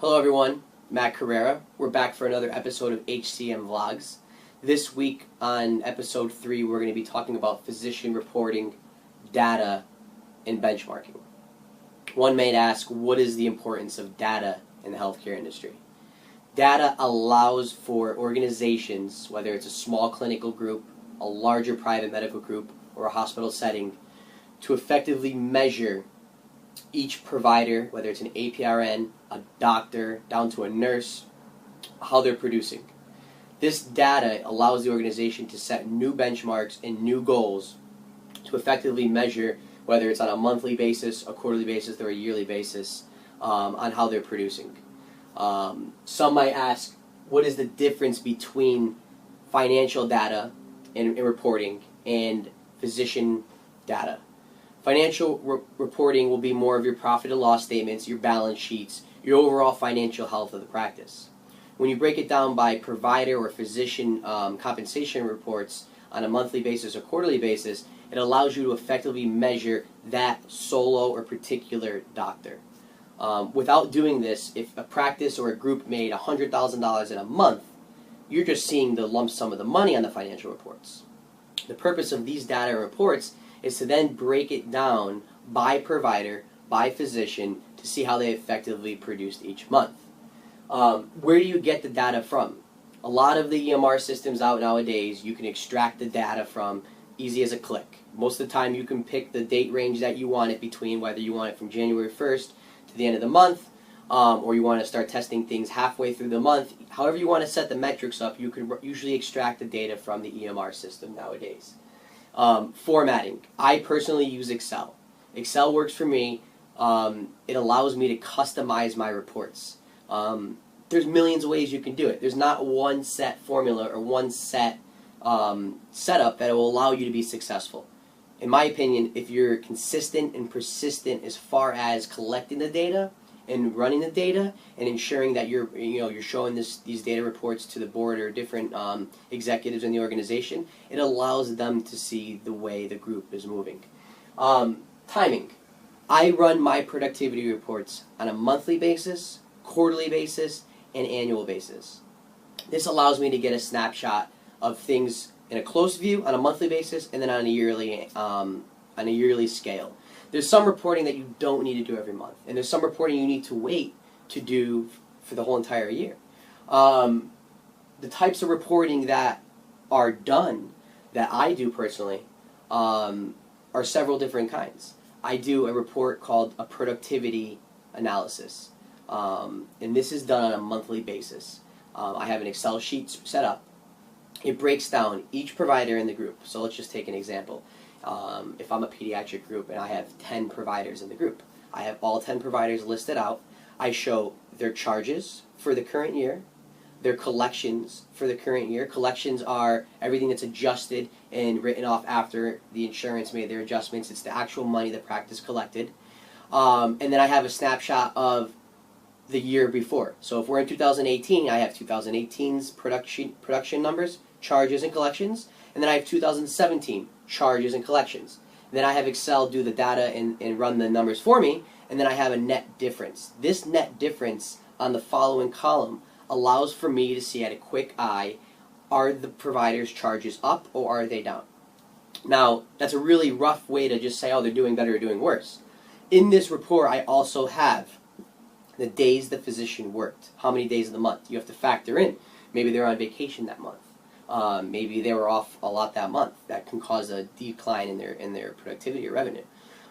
Hello everyone, Matt Carrera. We're back for another episode of HCM Vlogs. This week on episode 3 we're going to be talking about physician reporting, data, and benchmarking. One may ask, what is the importance of data in the healthcare industry? Data allows for organizations, whether it's a small clinical group, a larger private medical group, or a hospital setting, to effectively measure each provider, whether it's an APRN, a doctor, down to a nurse, how they're producing. This data allows the organization to set new benchmarks and new goals to effectively measure, whether it's on a monthly basis, a quarterly basis, or a yearly basis, on how they're producing. Some might ask, what is the difference between financial data and reporting and physician data? Financial reporting will be more of your profit and loss statements, your balance sheets, your overall financial health of the practice. When you break it down by provider or physician compensation reports on a monthly basis or quarterly basis, it allows you to effectively measure that solo or particular doctor. Without doing this, if a practice or a group made $100,000 in a month, you're just seeing the lump sum of the money on the financial reports. The purpose of these data reports is to then break it down by provider, by physician, to see how they effectively produced each month. Where do you get the data from? A lot of the EMR systems out nowadays, you can extract the data from easy as a click. Most of the time you can pick the date range that you want it between, whether you want it from January 1st to the end of the month, or you want to start testing things halfway through the month. However you want to set the metrics up, you can usually extract the data from the EMR system nowadays. Formatting. I personally use Excel. Excel works for me. It allows me to customize my reports. There's millions of ways you can do it. There's not one set formula or one set setup that will allow you to be successful. In my opinion, if you're consistent and persistent as far as collecting the data and running the data and ensuring that you're showing these data reports to the board or different executives in the organization, it allows them to see the way the group is moving. Timing. I run my productivity reports on a monthly basis, quarterly basis, and annual basis. This allows me to get a snapshot of things in a close view on a monthly basis and then on a yearly scale. There's some reporting that you don't need to do every month, and there's some reporting you need to wait to do for the whole entire year. The types of reporting that are done, that I do personally, are several different kinds. I do a report called a productivity analysis, and this is done on a monthly basis. I have an Excel sheet set up. It breaks down each provider in the group. So let's just take an example. If I'm a pediatric group and I have 10 providers in the group, I have all 10 providers listed out. I show their charges for the current year, their collections for the current year. Collections are everything that's adjusted and written off after the insurance made their adjustments. It's the actual money the practice collected. And then I have a snapshot of the year before. So if we're in 2018, I have 2018's production numbers, charges, and collections. And then I have 2017 charges and collections. And then I have Excel do the data and run the numbers for me, and then I have a net difference. This net difference on the following column allows for me to see at a quick eye, are the provider's charges up or are they down? Now, that's a really rough way to just say, oh, they're doing better or doing worse. In this report, I also have the days the physician worked, how many days of the month. You have to factor in. Maybe they're on vacation that month. Maybe they were off a lot that month. That can cause a decline in their productivity or revenue.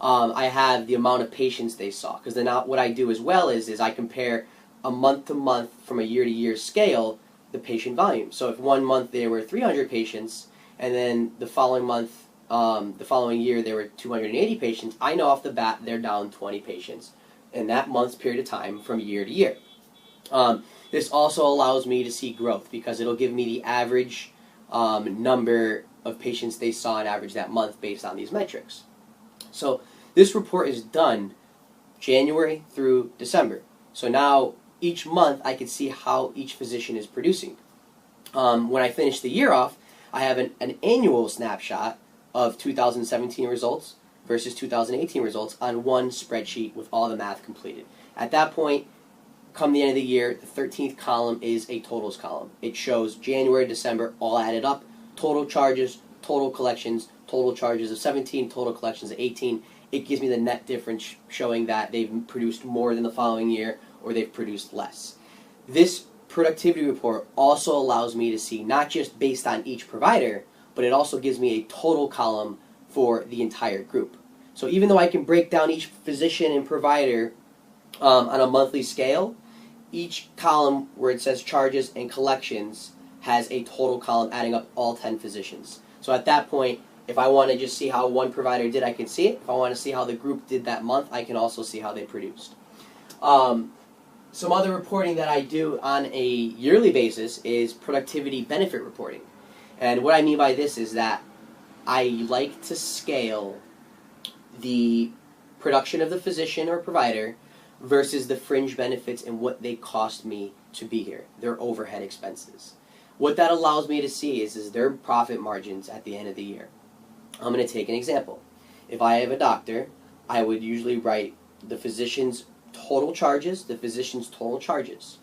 I have the amount of patients they saw, because then what I do as well is I compare a month to month from a year to year scale the patient volume. So if one month there were 300 patients, and then the following month, the following year there were 280 patients, I know off the bat they're down 20 patients in that month's period of time from year to year. This also allows me to see growth because it'll give me the average number of patients they saw on average that month based on these metrics. So this report is done January through December. So now each month I can see how each physician is producing. When I finish the year off, I have an annual snapshot of 2017 results versus 2018 results on one spreadsheet with all the math completed. At that point, come the end of the year, the 13th column is a totals column. It shows January, December, all added up, total charges, total collections, total charges of 17, total collections of 18. It gives me the net difference showing that they've produced more than the following year or they've produced less. This productivity report also allows me to see not just based on each provider, but it also gives me a total column for the entire group. So even though I can break down each physician and provider on a monthly scale, each column where it says charges and collections has a total column adding up all 10 physicians. So at that point, if I want to just see how one provider did, I can see it. If I want to see how the group did that month, I can also see how they produced. Some other reporting that I do on a yearly basis is productivity benefit reporting. And what I mean by this is that I like to scale the production of the physician or provider versus the fringe benefits and what they cost me to be here, their overhead expenses. What that allows me to see is their profit margins at the end of the year. I'm going to take an example. If I have a doctor, I would usually write the physician's total charges, the physician's total charges.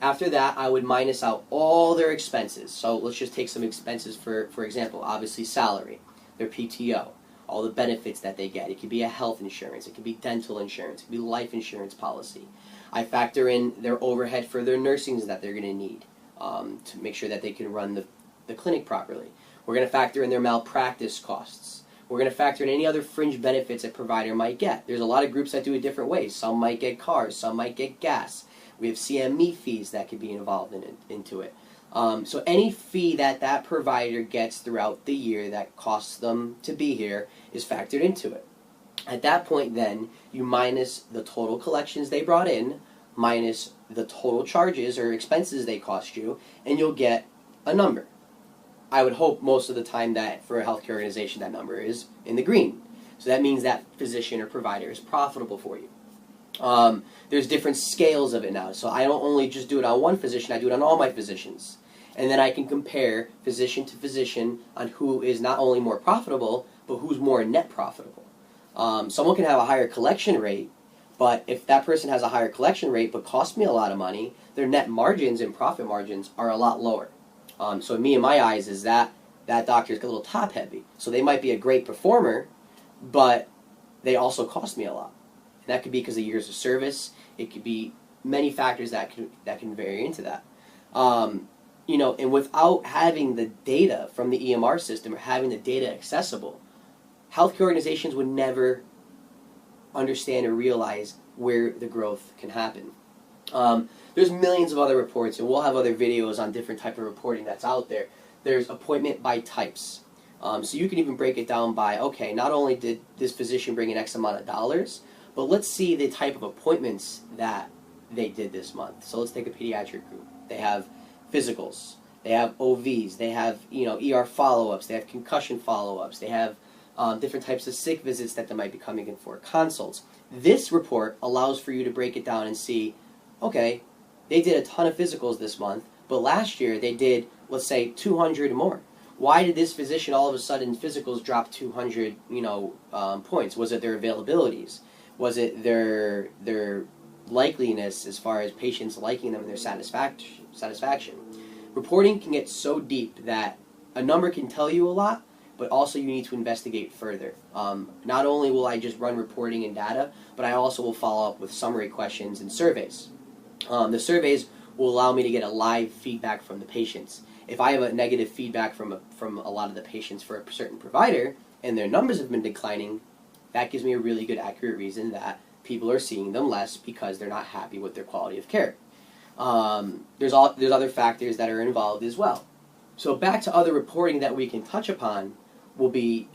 After that, I would minus out all their expenses. So let's just take some expenses for example. Obviously salary, their PTO, all the benefits that they get. It could be a health insurance, it could be dental insurance, it could be life insurance policy. I factor in their overhead for their nursings that they're going to need to make sure that they can run the clinic properly. We're going to factor in their malpractice costs. We're going to factor in any other fringe benefits a provider might get. There's a lot of groups that do it different ways. Some might get cars, some might get gas. We have CME fees that could be involved into it. So any fee that provider gets throughout the year that costs them to be here is factored into it. At that point then, you minus the total collections they brought in, minus the total charges or expenses they cost you, and you'll get a number. I would hope most of the time that for a healthcare organization that number is in the green. So that means that physician or provider is profitable for you. There's different scales of it now. So I don't only just do it on one physician, I do it on all my physicians. And then I can compare physician to physician on who is not only more profitable, but who's more net profitable. Someone can have a higher collection rate, but if that person has a higher collection rate but costs me a lot of money, their net margins and profit margins are a lot lower. So me, in my eyes, is that doctor is a little top heavy. So they might be a great performer, but they also cost me a lot. And that could be because of years of service. It could be many factors that can vary into that. And without having the data from the EMR system or having the data accessible, healthcare organizations would never understand or realize where the growth can happen. There's millions of other reports, and we'll have other videos on different type of reporting that's out there. There's appointment by types. So you can even break it down by, okay, not only did this physician bring in X amount of dollars, but let's see the type of appointments that they did this month. So let's take a pediatric group. They have physicals, they have OVs, they have ER follow-ups, they have concussion follow-ups, they have different types of sick visits that they might be coming in for, consults. This report allows for you to break it down and see, okay, they did a ton of physicals this month, but last year they did, let's say, 200 more. Why did this physician all of a sudden physicals drop 200 points? Was it their availabilities? Was it their likeliness as far as patients liking them and their satisfaction? Reporting can get so deep that a number can tell you a lot, but also you need to investigate further. Not only will I just run reporting and data, but I also will follow up with summary questions and surveys. The surveys will allow me to get a live feedback from the patients. If I have a negative feedback from a lot of the patients for a certain provider, and their numbers have been declining, that gives me a really good, accurate reason that people are seeing them less because they're not happy with their quality of care. There's other factors that are involved as well. So back to other reporting that we can touch upon will be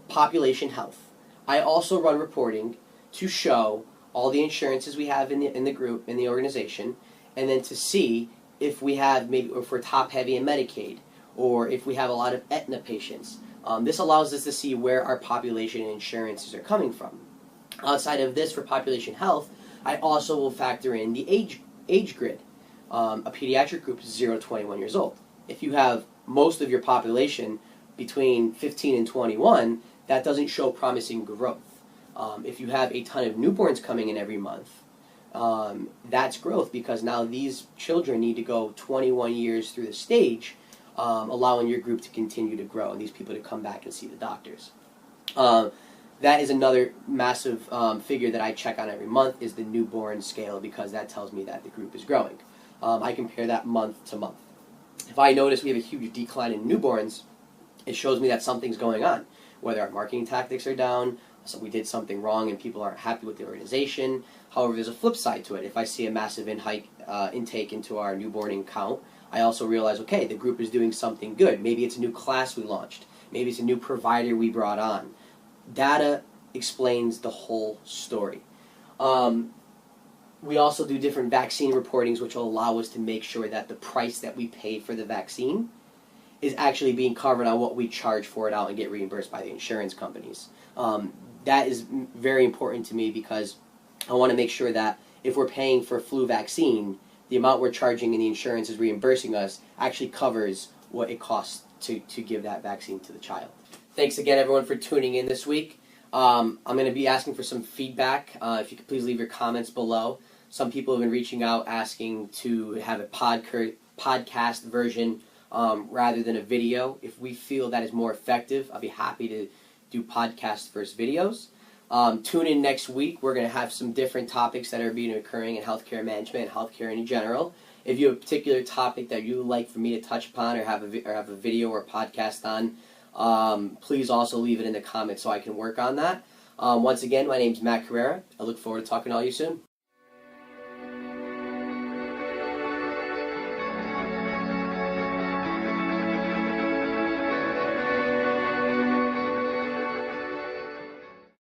population health. I also run reporting to show all the insurances we have in the group, in the organization, and then to see if we have, maybe if we're top heavy in Medicaid, or if we have a lot of Aetna patients. This allows us to see where our population and insurances are coming from. Outside of this, for population health, I also will factor in the age grid. A pediatric group is 0 to 21 years old. If you have most of your population between 15 and 21, that doesn't show promising growth. If you have a ton of newborns coming in every month, That's growth, because now these children need to go 21 years through the stage, allowing your group to continue to grow and these people to come back and see the doctors. That is another massive figure that I check on every month, is the newborn scale, because that tells me that the group is growing. I compare that month to month. If I notice we have a huge decline in newborns, it shows me that something's going on, whether our marketing tactics are down, so we did something wrong and people aren't happy with the organization. However, there's a flip side to it. If I see a massive intake into our newborning count, I also realize, okay, the group is doing something good. Maybe it's a new class we launched. Maybe it's a new provider we brought on. Data explains the whole story. We also do different vaccine reportings, which will allow us to make sure that the price that we pay for the vaccine is actually being covered on what we charge for it out and get reimbursed by the insurance companies. That is very important to me, because I want to make sure that if we're paying for a flu vaccine, the amount we're charging and the insurance is reimbursing us actually covers what it costs to give that vaccine to the child. Thanks again, everyone, for tuning in this week. I'm going to be asking for some feedback. If you could please leave your comments below. Some people have been reaching out asking to have a podcast version rather than a video. If we feel that is more effective, I'll be happy to do podcast versus videos. Tune in next week. We're going to have some different topics that are being occurring in healthcare management and healthcare in general. If you have a particular topic that you would like for me to touch upon or have a video or a podcast on, please also leave it in the comments so I can work on that. Once again, my name is Matt Carrera. I look forward to talking to all you soon.